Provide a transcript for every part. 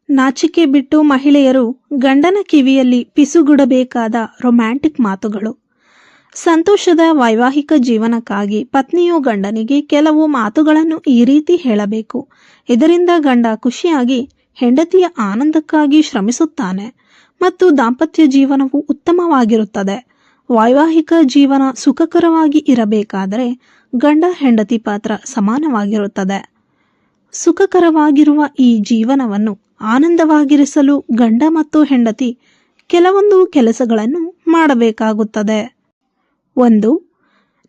ನಾಚಿಕೆ ಬಿಟ್ಟು ಮಹಿಳೆಯರು ಗಂಡನ ಕಿವಿಯಲ್ಲಿ ಪಿಸುಗುಡಬೇಕಾದ ರೊಮ್ಯಾಂಟಿಕ್ ಮಾತುಗಳು. ಸಂತೋಷದ ವೈವಾಹಿಕ ಜೀವನಕ್ಕಾಗಿ ಪತ್ನಿಯು ಗಂಡನಿಗೆ ಕೆಲವು ಮಾತುಗಳನ್ನು ಈ ರೀತಿ ಹೇಳಬೇಕು. ಇದರಿಂದ ಗಂಡ ಖುಷಿಯಾಗಿ ಹೆಂಡತಿಯ ಆನಂದಕ್ಕಾಗಿ ಶ್ರಮಿಸುತ್ತಾನೆ ಮತ್ತು ದಾಂಪತ್ಯ ಜೀವನವು ಉತ್ತಮವಾಗಿರುತ್ತದೆ. ವೈವಾಹಿಕ ಜೀವನ ಸುಖಕರವಾಗಿ ಇರಬೇಕಾದರೆ ಗಂಡ ಹೆಂಡತಿ ಪಾತ್ರ ಸಮಾನವಾಗಿರುತ್ತದೆ. ಸುಖಕರವಾಗಿರುವ ಈ ಜೀವನವನ್ನು ಆನಂದವಾಗಿರಿಸಲು ಗಂಡ ಮತ್ತು ಹೆಂಡತಿ ಕೆಲವೊಂದು ಕೆಲಸಗಳನ್ನು ಮಾಡಬೇಕಾಗುತ್ತದೆ. 1.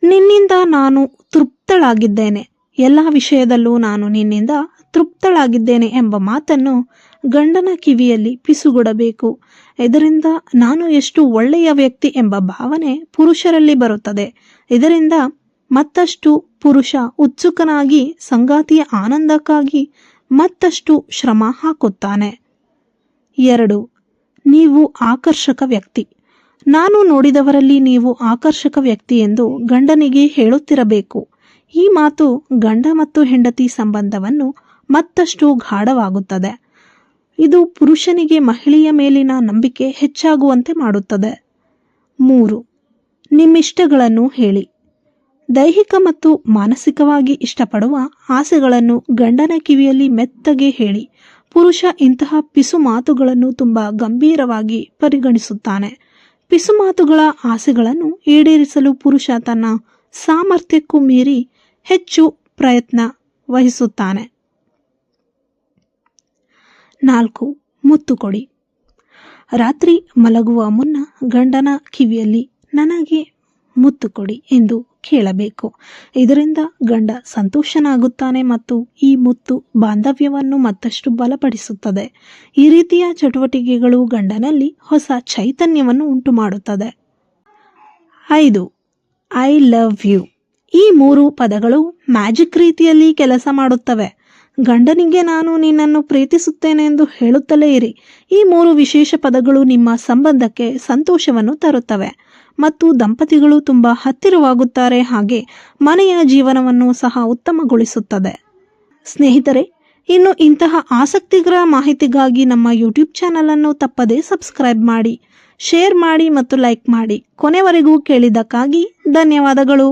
ನಿನ್ನಿಂದ ನಾನು ತೃಪ್ತಳಾಗಿದ್ದೇನೆ. ಎಲ್ಲ ವಿಷಯದಲ್ಲೂ ನಾನು ನಿನ್ನಿಂದ ತೃಪ್ತಳಾಗಿದ್ದೇನೆ ಎಂಬ ಮಾತನ್ನು ಗಂಡನ ಕಿವಿಯಲ್ಲಿ ಪಿಸುಗುಡಬೇಕು. ಇದರಿಂದ ನಾನು ಎಷ್ಟು ಒಳ್ಳೆಯ ವ್ಯಕ್ತಿ ಎಂಬ ಭಾವನೆ ಪುರುಷರಲ್ಲಿ ಬರುತ್ತದೆ. ಇದರಿಂದ ಮತ್ತಷ್ಟು ಪುರುಷ ಉತ್ಸುಕನಾಗಿ ಸಂಗಾತಿಯ ಆನಂದಕ್ಕಾಗಿ ಮತ್ತಷ್ಟು ಶ್ರಮ ಹಾಕುತ್ತಾನೆ. 2. ನೀವು ಆಕರ್ಷಕ ವ್ಯಕ್ತಿ. ನಾನು ನೋಡಿದವರಲ್ಲಿ ನೀವು ಆಕರ್ಷಕ ವ್ಯಕ್ತಿ ಎಂದು ಗಂಡನಿಗೆ ಹೇಳುತ್ತಿರಬೇಕು. ಈ ಮಾತು ಗಂಡ ಮತ್ತು ಹೆಂಡತಿ ಸಂಬಂಧವನ್ನು ಮತ್ತಷ್ಟು ಗಾಢವಾಗುತ್ತದೆ. ಇದು ಪುರುಷನಿಗೆ ಮಹಿಳೆಯ ಮೇಲಿನ ನಂಬಿಕೆ ಹೆಚ್ಚಾಗುವಂತೆ ಮಾಡುತ್ತದೆ. 3. ನಿಮ್ಮಿಷ್ಟಗಳನ್ನು ಹೇಳಿ. ದೈಹಿಕ ಮತ್ತು ಮಾನಸಿಕವಾಗಿ ಇಷ್ಟಪಡುವ ಆಸೆಗಳನ್ನು ಗಂಡನ ಕಿವಿಯಲ್ಲಿ ಮೆತ್ತಗೆ ಹೇಳಿ. ಪುರುಷ ಇಂತಹ ಪಿಸು ಮಾತುಗಳನ್ನು ತುಂಬ ಗಂಭೀರವಾಗಿ ಪರಿಗಣಿಸುತ್ತಾನೆ. ಪಿಸು ಮಾತುಗಳ ಆಸೆಗಳನ್ನು ಈಡೇರಿಸಲು ಪುರುಷ ತನ್ನ ಸಾಮರ್ಥ್ಯಕ್ಕೂ ಮೀರಿ ಹೆಚ್ಚು ಪ್ರಯತ್ನ ವಹಿಸುತ್ತಾನೆ. 4. ಮುತ್ತು ಕೊಡಿ. ರಾತ್ರಿ ಮಲಗುವ ಮುನ್ನ ಗಂಡನ ಕಿವಿಯಲ್ಲಿ ನನಗೆ ಮುತ್ತು ಕೊಡಿ ಎಂದು ಕೇಳಬೇಕು. ಇದರಿಂದ ಗಂಡ ಸಂತೋಷನಾಗುತ್ತಾನೆ ಮತ್ತು ಈ ಮುತ್ತು ಬಾಂಧವ್ಯವನ್ನು ಮತ್ತಷ್ಟು ಬಲಪಡಿಸುತ್ತದೆ. ಈ ರೀತಿಯ ಚಟುವಟಿಕೆಗಳು ಗಂಡನಲ್ಲಿ ಹೊಸ ಚೈತನ್ಯವನ್ನು ಉಂಟುಮಾಡುತ್ತದೆ. 5. I love you. ಈ 3 ಪದಗಳು ಮ್ಯಾಜಿಕ್ ರೀತಿಯಲ್ಲಿ ಕೆಲಸ ಮಾಡುತ್ತವೆ. ಗಂಡನಿಗೆ ನಾನು ನಿನ್ನನ್ನು ಪ್ರೀತಿಸುತ್ತೇನೆ ಎಂದು ಹೇಳುತ್ತಲೇ ಇರಿ. ಈ 3 ವಿಶೇಷ ಪದಗಳು ನಿಮ್ಮ ಸಂಬಂಧಕ್ಕೆ ಸಂತೋಷವನ್ನು ತರುತ್ತವೆ ಮತ್ತು ದಂಪತಿಗಳು ತುಂಬ ಹತ್ತಿರವಾಗುತ್ತಾರೆ. ಹಾಗೆ ಮನೆಯ ಜೀವನವನ್ನು ಸಹ ಉತ್ತಮಗೊಳಿಸುತ್ತದೆ. ಸ್ನೇಹಿತರೆ, ಇನ್ನು ಇಂತಹ ಆಸಕ್ತಿಕರ ಮಾಹಿತಿಗಾಗಿ ನಮ್ಮ ಯೂಟ್ಯೂಬ್ ಚಾನಲನ್ನು ತಪ್ಪದೇ ಸಬ್ಸ್ಕ್ರೈಬ್ ಮಾಡಿ, ಶೇರ್ ಮಾಡಿ ಮತ್ತು ಲೈಕ್ ಮಾಡಿ. ಕೊನೆವರೆಗೂ ಕೇಳಿದ್ದಕ್ಕಾಗಿ ಧನ್ಯವಾದಗಳು.